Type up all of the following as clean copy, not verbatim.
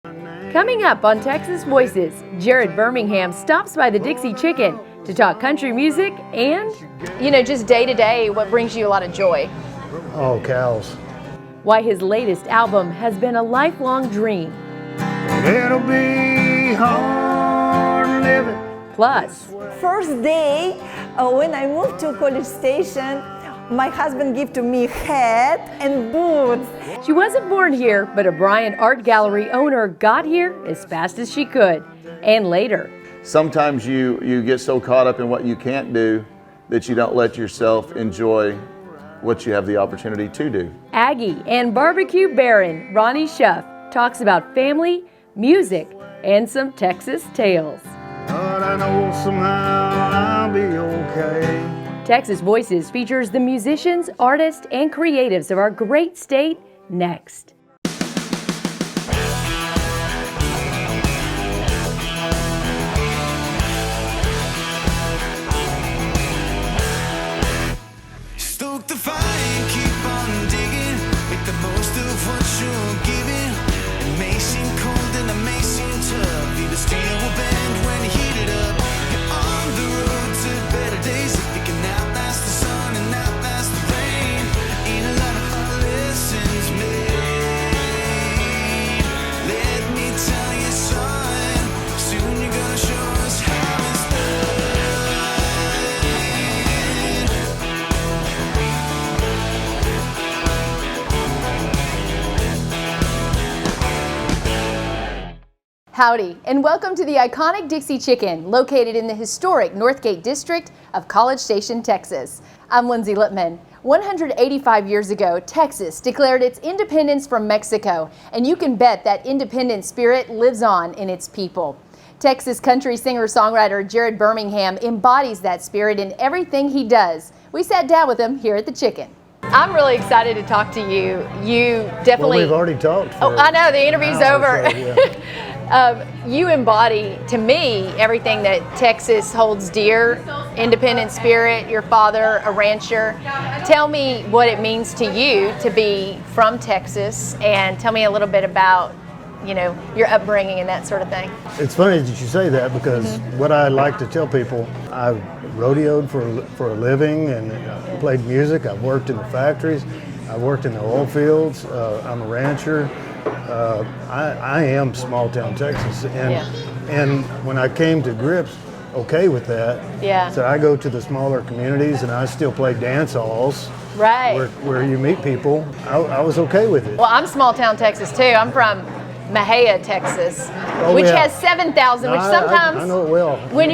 Coming up on Texas Voices, Jarrod Birmingham stops by the Dixie Chicken to talk country music and, just day to day, what brings you a lot of joy. Oh, cows. Why his latest album has been a lifelong dream. It'll be hard living. Plus, First day when I moved to College Station, my husband gave to me hat and boots. she wasn't born here, but a Bryan art gallery owner got here as fast as she could. And later, sometimes you get so caught up in what you can't do that you don't let yourself enjoy what you have the opportunity to do. Aggie and barbecue baron Ronnie Schuff talks about family, music, and some Texas tales. But I know somehow I'll be okay. Texas Voices features the musicians, artists, and creatives of our great state next. Stoke the fire and keep on digging. Make the most of what you're giving. It may seem cold and it may seem tough. Even steel will bend when you heat it up. You're on the road to better days if you can outlast the sun and outlast the rain. Ain't a lot of hard lessons made. Let me tell you, son, soon you're gonna show us how it's done. Howdy, and welcome to the iconic Dixie Chicken, located in the historic Northgate district of College Station, Texas. I'm Lindsay Lippman. 185 years ago, Texas declared its independence from Mexico, and you can bet that independent spirit lives on in its people. Texas country singer-songwriter Jarrod Birmingham embodies that spirit in everything he does. We sat down with him here at the Chicken. I'm really excited to talk to you. You definitely... Well, we've already talked. Oh, I know, the interview's over. So, yeah. You embody, to me, everything that Texas holds dear. Independent spirit, your father, a rancher. Tell me what it means to you to be from Texas, and tell me a little bit about, your upbringing and that sort of thing. It's funny that you say that because what I like to tell people, I've rodeoed for a living and played music. I've worked in the factories. I've worked in the oil fields. I'm a rancher. I am small town Texas, and when I came to grips with that, so I go to the smaller communities and I still play dance halls, right, where you meet people. I was okay with it. Well, I'm small town Texas too. I'm from Mahia, Texas, which has 7,000. Which sometimes I know it well. When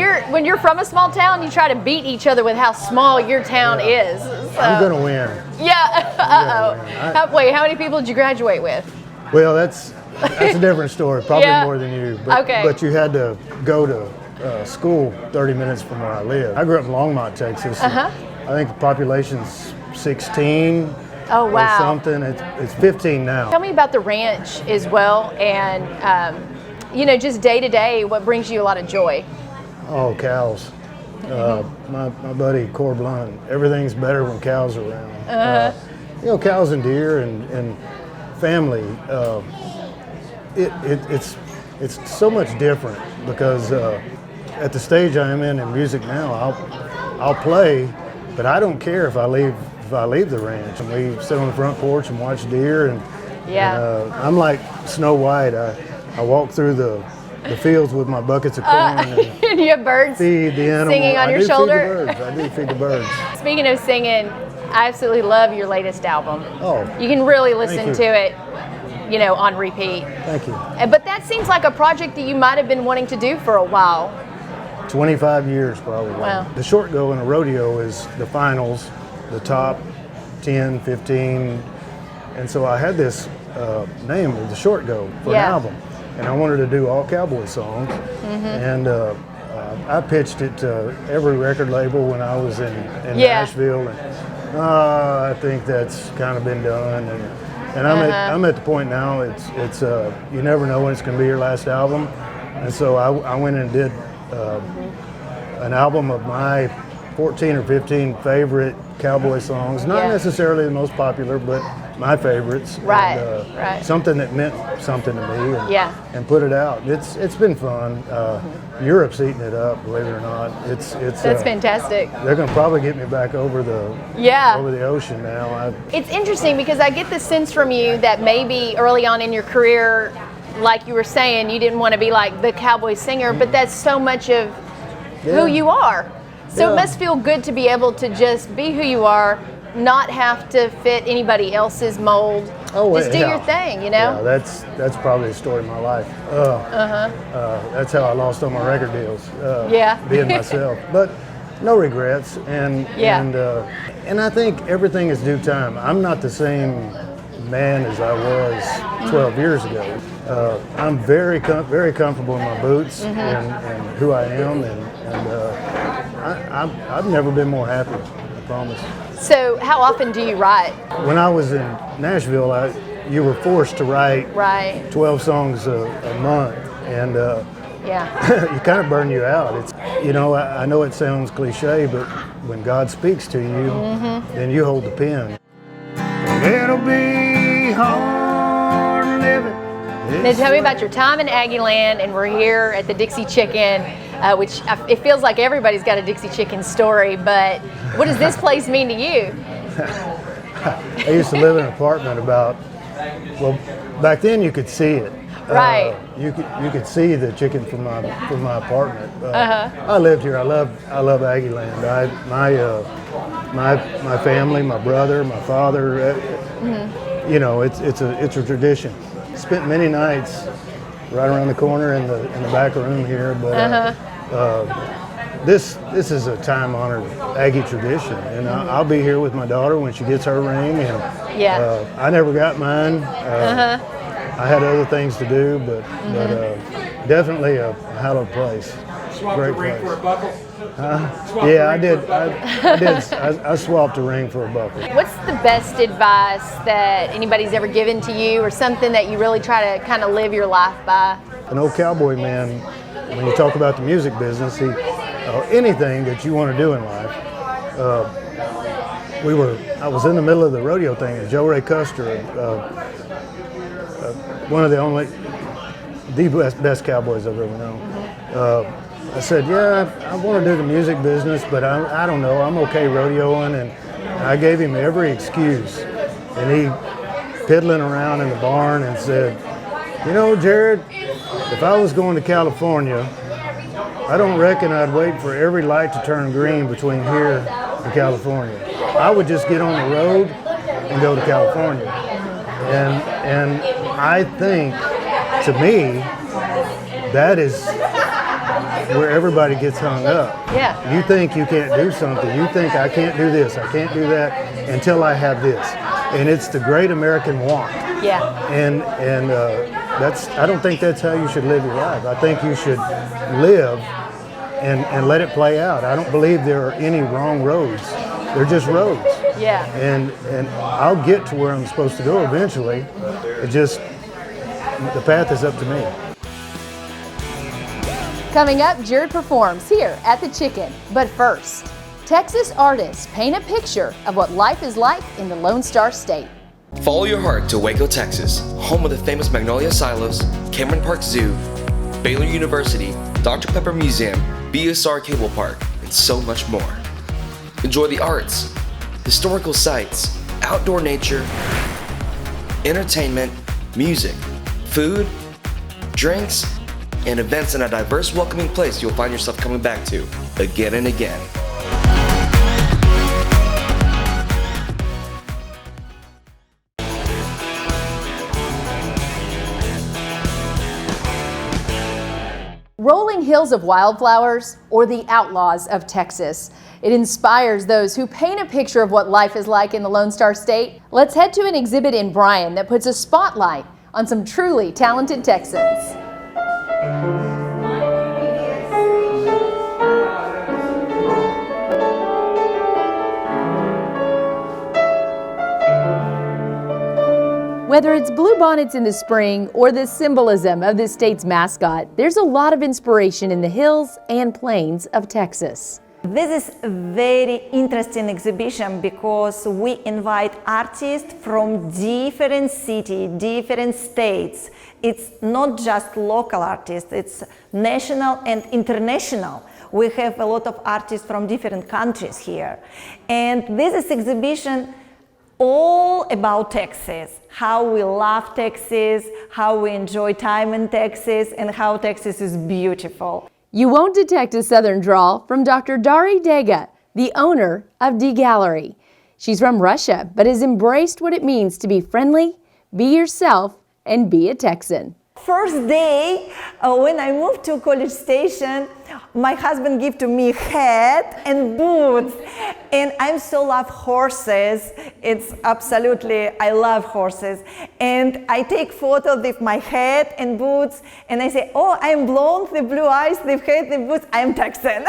you're from a small town, you try to beat each other with how small your town is. So. I'm gonna win. Yeah. Wait, how many people did you graduate with? Well, that's a different story. Probably more than you. But, but you had to go to school 30 minutes from where I live. I grew up in Longmont, Texas. I think the population's 16. Oh, wow. Or something. It's 15 now. Tell me about the ranch as well, and just day to day, what brings you a lot of joy? Oh, cows. My buddy Core Blunt. Everything's better when cows are around. Cows and deer and family. It's so much different because at the stage I am in music now, I'll play, but I don't care if I leave the ranch. And we sit on the front porch and watch deer, and I'm like Snow White. I walk through the fields with my buckets of corn and you have birds feed the animals. Singing on your shoulder. I do feed the birds. Speaking of singing, I absolutely love your latest album. Oh, you can really listen to it, on repeat. Thank you. But that seems like a project that you might have been wanting to do for a while. 25 years probably. Wow. The short go in a rodeo is the finals, the top 10, 15, and so I had this name of the short go for an album, and I wanted to do all cowboy songs, and I pitched it to every record label when I was in Nashville, and I think that's kind of been done, and I'm at the point now. It's you never know when it's going to be your last album, and so I went and did an album of my 14 or 15 favorite cowboy songs. Not necessarily the most popular, but my favorites. Right, And, right. Something that meant something to me. And, Yeah. and put it out. It's been fun. Europe's eating it up, believe it or not. It's That's fantastic. They're going to probably get me back over the Yeah. over the ocean now. It's interesting because I get the sense from you that maybe early on in your career, like you were saying, you didn't want to be like the cowboy singer, but that's so much of who you are. So Yeah. it must feel good to be able to just be who you are, not have to fit anybody else's mold. Just do your thing, you know? Yeah, that's probably the story of my life. That's how I lost all my record deals. Being myself, but no regrets. And and I think everything is due time. I'm not the same man as I was 12 years ago. I'm very comfortable in my boots and who I am, and I've never been more happy. I promise. So how often do you write? When I was in Nashville, you were forced to write 12 songs a month, and you kind of burn you out. It's, you know, I know it sounds cliche, but when God speaks to you, then you hold the pen. It'll be hard living. Now tell me about your time in Aggieland, and we're here at the Dixie Chicken, which it feels like everybody's got a Dixie Chicken story, but what does this place mean to you? I used to live in an apartment back then you could see it. Right. You could see the chicken from my apartment. I lived here. I love Aggieland. My family, my brother, my father. You know, it's a tradition. Spent many nights right around the corner in the back room here, but this is a time-honored Aggie tradition, and I'll be here with my daughter when she gets her ring. And I never got mine. I had other things to do, but definitely a hallowed place. Swapped the ring for a buckle? Yeah, I did. I swapped a ring for a buckle. What's the best advice that anybody's ever given to you, or something that you really try to kind of live your life by? An old cowboy man, when you talk about the music business, anything that you want to do in life, I was in the middle of the rodeo thing, and Joe Ray Custer, one of the best cowboys I've ever known. I said, I want to do the music business, but I don't know, I'm okay rodeoing, and I gave him every excuse. And he piddling around in the barn and said, you know, Jarrod, if I was going to California, I don't reckon I'd wait for every light to turn green between here and California. I would just get on the road and go to California. And I think, to me, that is where everybody gets hung up. Yeah. You think you can't do something. You think I can't do this, I can't do that until I have this. And it's the great American want. Yeah. And I don't think that's how you should live your life. I think you should live and let it play out. I don't believe there are any wrong roads. They're just roads. Yeah. And I'll get to where I'm supposed to go eventually. The path is up to me. Coming up, Jarrod performs here at the Chicken. But first, Texas artists paint a picture of what life is like in the Lone Star State. Follow your heart to Waco, Texas, home of the famous Magnolia Silos, Cameron Park Zoo, Baylor University, Dr. Pepper Museum, BSR Cable Park, and so much more. Enjoy the arts, historical sites, outdoor nature, entertainment, music, food, drinks, and events in a diverse, welcoming place you'll find yourself coming back to again and again. Rolling hills of wildflowers, or the outlaws of Texas. It inspires those who paint a picture of what life is like in the Lone Star State. Let's head to an exhibit in Bryan that puts a spotlight on some truly talented Texans. Whether it's bluebonnets in the spring or the symbolism of this state's mascot, there's a lot of inspiration in the hills and plains of Texas. This is a very interesting exhibition because we invite artists from different cities, different states. It's not just local artists, it's national and international. We have a lot of artists from different countries here. And this is exhibition all about Texas, how we love Texas, how we enjoy time in Texas, and how Texas is beautiful. You won't detect a Southern drawl from Dr. Dari Dega, the owner of D Gallery. She's from Russia, but has embraced what it means to be friendly, be yourself, and be a Texan. First day, when I moved to College Station, my husband gave to me hat and boots. And I so love horses. It's absolutely, I love horses. And I take photos with my hat and boots, and I say, oh, I'm blonde, the blue eyes, the hat, the boots, I'm Texan.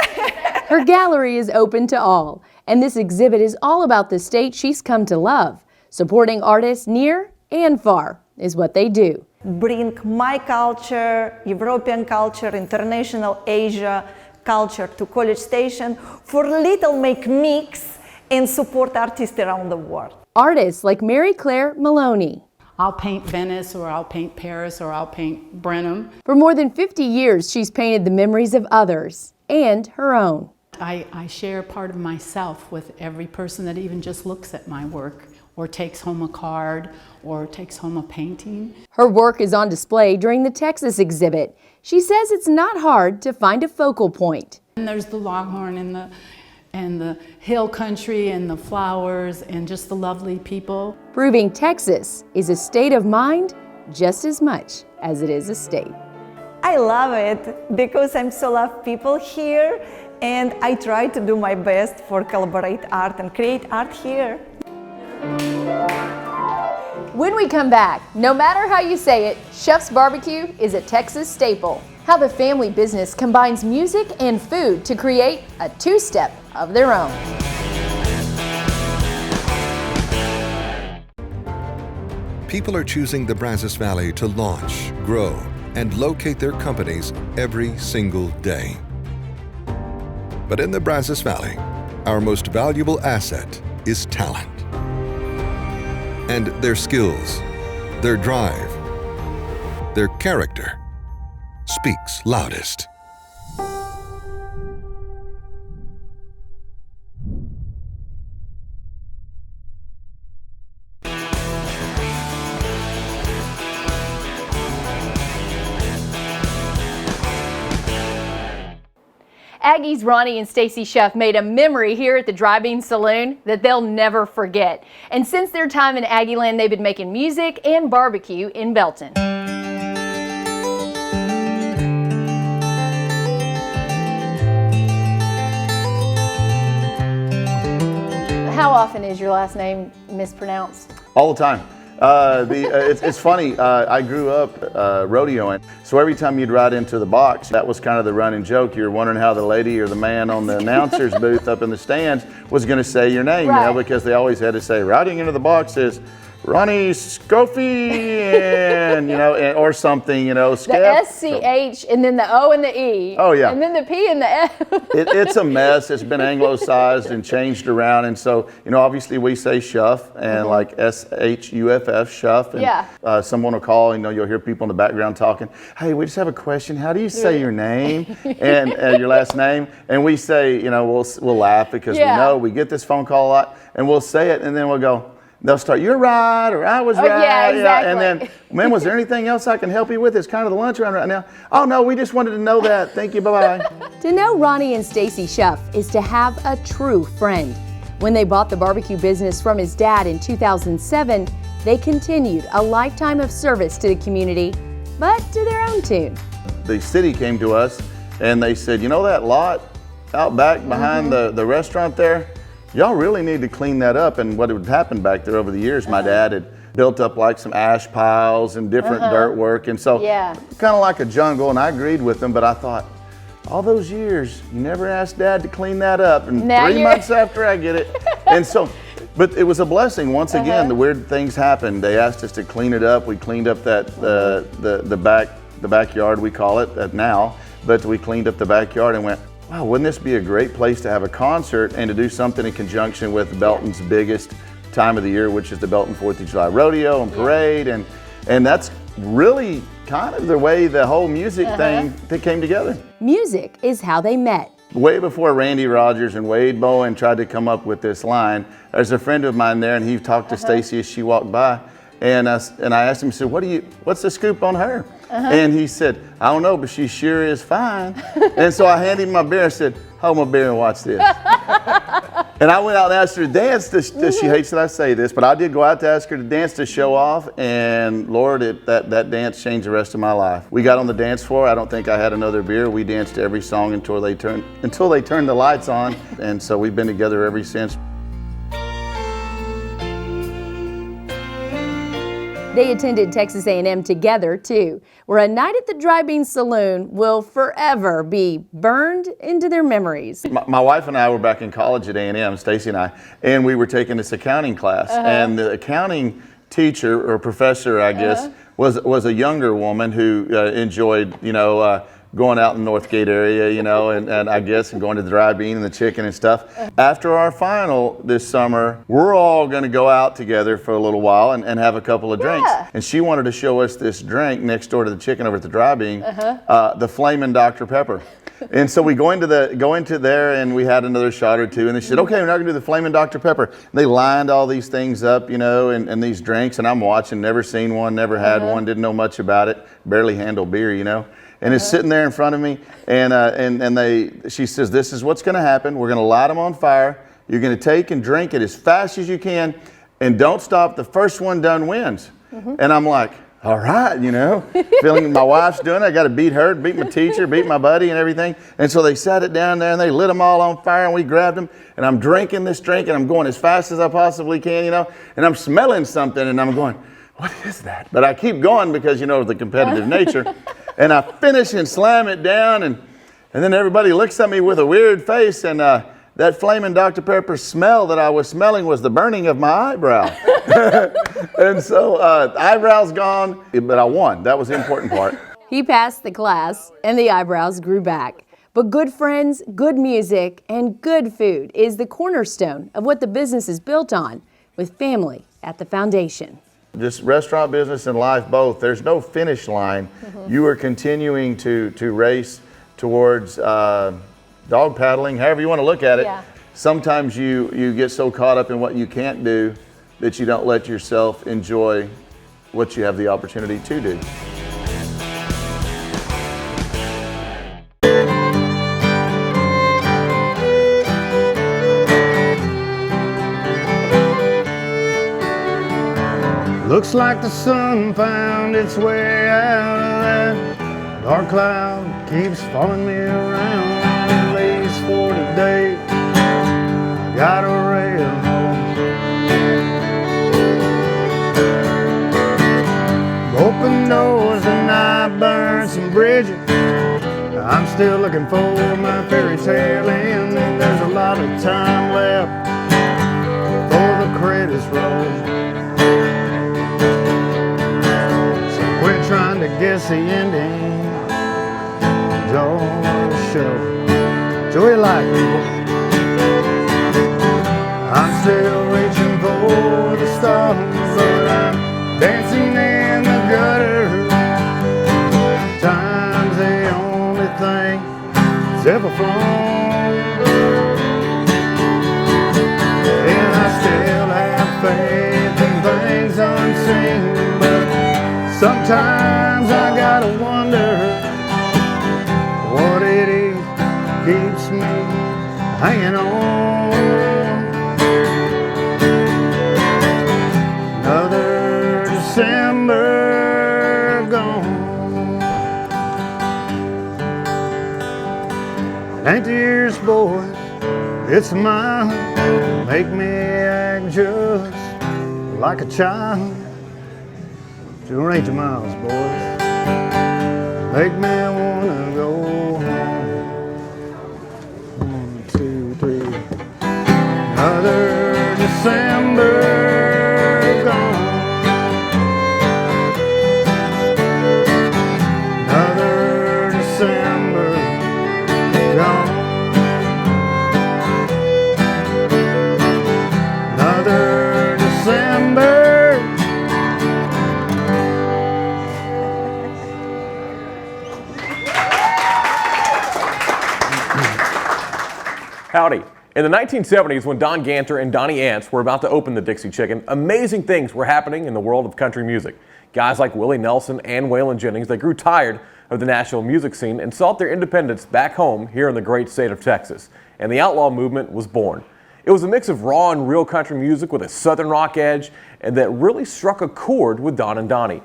Her gallery is open to all, and this exhibit is all about the state she's come to love. Supporting artists near and far is what they do. Bring my culture, European culture, international Asia culture to College Station for little make mix and support artists around the world. Artists like Mary Claire Maloney. I'll paint Venice, or I'll paint Paris, or I'll paint Brenham. For more than 50 years, she's painted the memories of others and her own. I share part of myself with every person that even just looks at my work, or takes home a card, or takes home a painting. Her work is on display during the Texas exhibit. She says it's not hard to find a focal point. And there's the Longhorn and the hill country and the flowers and just the lovely people. Proving Texas is a state of mind just as much as it is a state. I love it because I'm so love people here, and I try to do my best for collaborate art and create art here. When we come back, no matter how you say it, Schuff's Barbecue is a Texas staple. How the family business combines music and food to create a two-step of their own. People are choosing the Brazos Valley to launch, grow, and locate their companies every single day. But in the Brazos Valley, our most valuable asset is talent. And their skills, their drive, their character speaks loudest. Aggies Ronnie and Stacy Schuff made a memory here at the Dry-Bean Saloon that they'll never forget. And since their time in Aggieland, they've been making music and barbecue in Belton. How often is your last name mispronounced? All the time. It's funny, I grew up rodeoing, so every time you'd ride into the box, that was kind of the running joke. You were wondering how the lady or the man on the announcer's booth up in the stands was going to say your name, right. You know, because they always had to say, riding into the box is Ronnie Schoepf, and you know, or something, you know, Schoepf. The SCH and then the O and the E. Oh yeah. And then the P and the F. It's a mess. It's been anglicized and changed around, and so you know, obviously we say Schuff and like SHUFF, Schuff, and yeah. Someone will call, and you'll hear people in the background talking. Hey, we just have a question. How do you say your name and your last name? And we say, you know, we'll laugh because we know we get this phone call a lot, and we'll say it, and then we'll go. They'll start, you're right, or I was right. Yeah, exactly. And then, man, was there anything else I can help you with? It's kind of the lunch around right now. Oh, no, we just wanted to know that. Thank you, bye-bye. To know Ronnie and Stacy Schuff is to have a true friend. When they bought the barbecue business from his dad in 2007, they continued a lifetime of service to the community, but to their own tune. The city came to us, and they said, you know that lot out back behind the restaurant there? Y'all really need to clean that up. And what had happened back there over the years, my dad had built up like some ash piles and different dirt work. And so kind of like a jungle, and I agreed with them, but I thought, all those years, you never asked Dad to clean that up. And now 3 months after I get it. And so, but it was a blessing. Once again, the weird things happened. They asked us to clean it up. We cleaned up that the backyard, we call it now, but we cleaned up the backyard and went, wow, wouldn't this be a great place to have a concert and to do something in conjunction with Belton's biggest time of the year, which is the Belton 4th of July Rodeo and Parade. And that's really kind of the way the whole music thing that came together. Music is how they met. Way before Randy Rogers and Wade Bowen tried to come up with this line, there's a friend of mine there, and he talked to Stacy as she walked by, and I asked him, I said, what's the scoop on her? And he said, I don't know, but she sure is fine. And so I handed him my beer and said, hold my beer and watch this. And I went out and asked her to dance. She hates that I say this, but I did go out to ask her to dance to show off, and Lord, that dance changed the rest of my life. We got on the dance floor. I don't think I had another beer. We danced every song until they turned the lights on, and so we've been together ever since. They attended Texas A&M together too, where a night at the Drive-In Saloon will forever be burned into their memories. My wife and I were back in college at A&M, Stacy and I, and we were taking this accounting class, and the accounting teacher or professor, I guess, was a younger woman who enjoyed, going out in the Northgate area, and I guess and going to the Drive-In and the Chicken and stuff. After our final this summer, we're all going to go out together for a little while and have a couple of drinks. And she wanted to show us this drink next door to the Chicken over at the Drive-In, the Flamin' Dr. Pepper. And so we go into there, and we had another shot or two, and they said, okay, we're not gonna do the Flamin' Dr. Pepper. And they lined all these things up, and these drinks, and I'm watching, never seen one, never had one, didn't know much about it, barely handle beer, And it's sitting there in front of me, and she says, this is what's gonna happen. We're gonna light them on fire. You're gonna take and drink it as fast as you can, and don't stop. The first one done wins. And I'm like, all right, feeling my wife's doing it. I gotta beat her, beat my teacher, beat my buddy and everything. And so they sat it down there and they lit them all on fire, and we grabbed them, and I'm drinking this drink, and I'm going as fast as I possibly can, and I'm smelling something, and I'm going, what is that? But I keep going because, of the competitive nature. And I finish and slam it down, and then everybody looks at me with a weird face, and that Flamin' Dr. Pepper smell that I was smelling was the burning of my eyebrow. And so eyebrows gone, but I won. That was the important part. He passed the class, and the eyebrows grew back. But good friends, good music, and good food is the cornerstone of what the business is built on, with family at the foundation. Just restaurant business and life both, there's no finish line. You are continuing to race towards dog paddling, however you want to look at it. Sometimes you get so caught up in what you can't do that you don't let yourself enjoy what you have the opportunity to do. Looks like the sun found its way out of that dark cloud, keeps following me around, at least for today. I got a rail home. Open doors and I burn some bridges. I'm still looking for my fairy tale end. There's a lot of time left before the credits roll. Quit trying to guess the ending. Enjoy the show. Enjoy your life, people. I'm still reaching for the stars, but I'm dancing in the gutter. Time's the only thing that's ever flown. And I still have faith in things unseen, but sometimes I gotta wonder what it is keeps me hanging on. Another December gone. Ain't the years, boys, it's mine. Make me act just like a child. 280 miles, boys. Make me wanna go home. 1, 2, 3. Another December gone. Another December gone. Howdy. In the 1970s, when Don Ganter and Donnie Ants were about to open the Dixie Chicken, amazing things were happening in the world of country music. Guys like Willie Nelson and Waylon Jennings, they grew tired of the national music scene and sought their independence back home here in the great state of Texas. And the outlaw movement was born. It was a mix of raw and real country music with a southern rock edge, and that really struck a chord with Don and Donnie.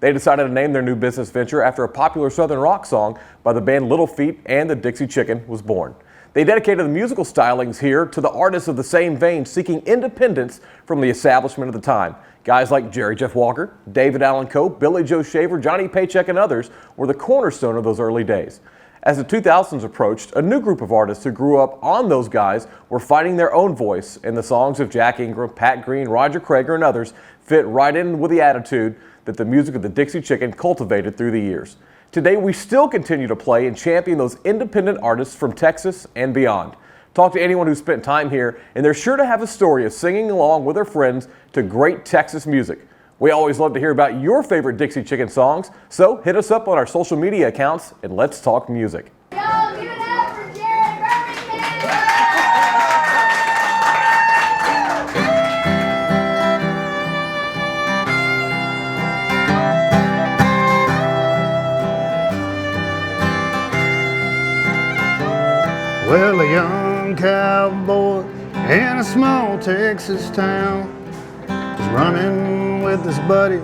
They decided to name their new business venture after a popular southern rock song by the band Little Feat, and the Dixie Chicken was born. They dedicated the musical stylings here to the artists of the same vein seeking independence from the establishment of the time. Guys like Jerry Jeff Walker, David Allen Cope, Billy Joe Shaver, Johnny Paycheck, and others were the cornerstone of those early days. As the 2000s approached, a new group of artists who grew up on those guys were finding their own voice, and the songs of Jack Ingram, Pat Green, Roger Craig, and others fit right in with the attitude that the music of the Dixie Chicken cultivated through the years. Today, we still continue to play and champion those independent artists from Texas and beyond. Talk to anyone who spent time here, and they're sure to have a story of singing along with their friends to great Texas music. We always love to hear about your favorite Dixie Chicken songs, so hit us up on our social media accounts and let's talk music. Yo, give it up for Jarrod Birmingham! Well, a young cowboy in a small Texas town was running with his buddies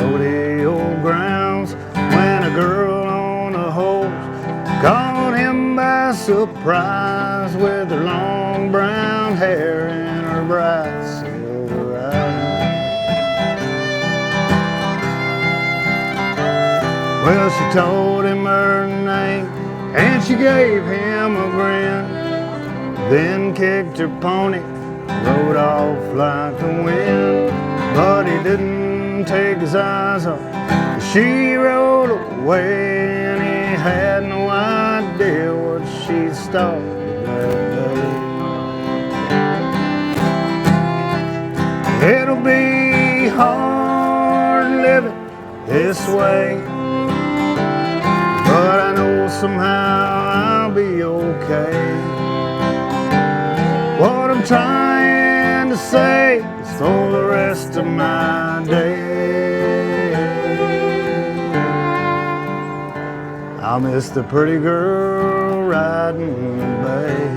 rodeo grounds when a girl on a horse caught him by surprise with her long brown hair and her bright silver eyes. Well, she told him her name and she gave him a grin, then kicked her pony, rode off like the wind. But he didn't take his eyes off. She rode away and he had no idea what she started that day. It'll be hard living this way, but I know somehow I'll be okay. What I'm trying to say is for the rest of my day, I'll miss the pretty girl riding the bay.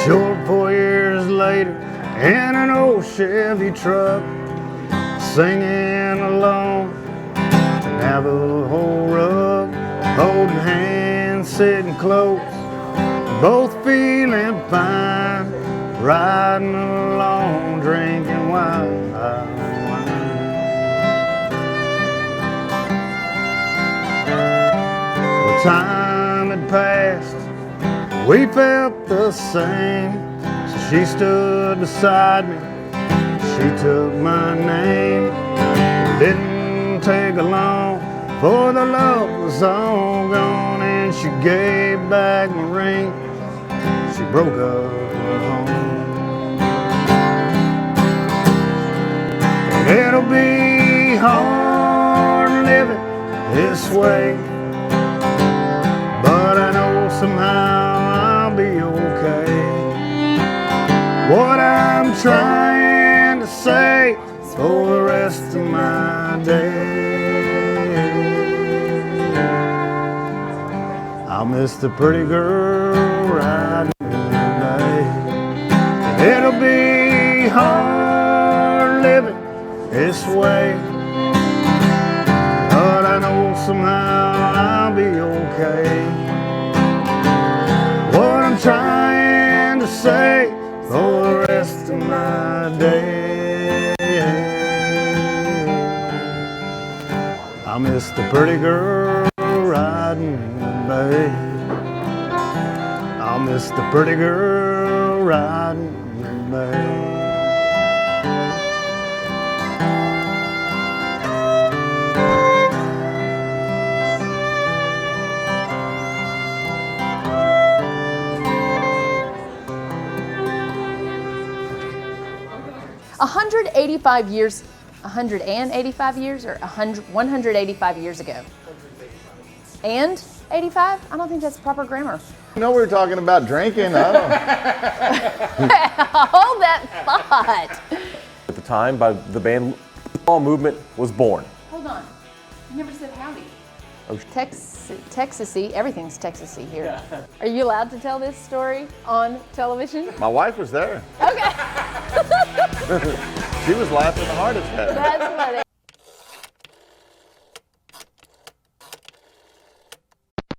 Short 4 years later, in an old Chevy truck, singing along to Navajo rug, holding hands, sitting close, both feeling fine, riding along, drinking wine. The time had passed, we felt the same, so she stood beside me, she took my name. It didn't take long, for the love was all gone, and she gave back my ring, she broke up at home. It'll be hard living this way, but I know somehow I'll be okay. What I'm trying to say for the rest of my day, I'll miss the pretty girl riding the bay. It'll be hard living this way, but I know somehow I'll be okay. What I'm trying to say for the rest of my day, I miss the pretty girl riding the bay. I'll miss the pretty girl riding with me. 185 years, 185 years or 185 years ago? And 85? I don't think that's proper grammar. You know we were talking about drinking. I don't. Hold that thought. At the time, by the band movement was born. Hold on. You never said howdy. Texasy, everything's Texasy here. Yeah. Are you allowed to tell this story on television? My wife was there. Okay. She was laughing the hardest at it. That's funny.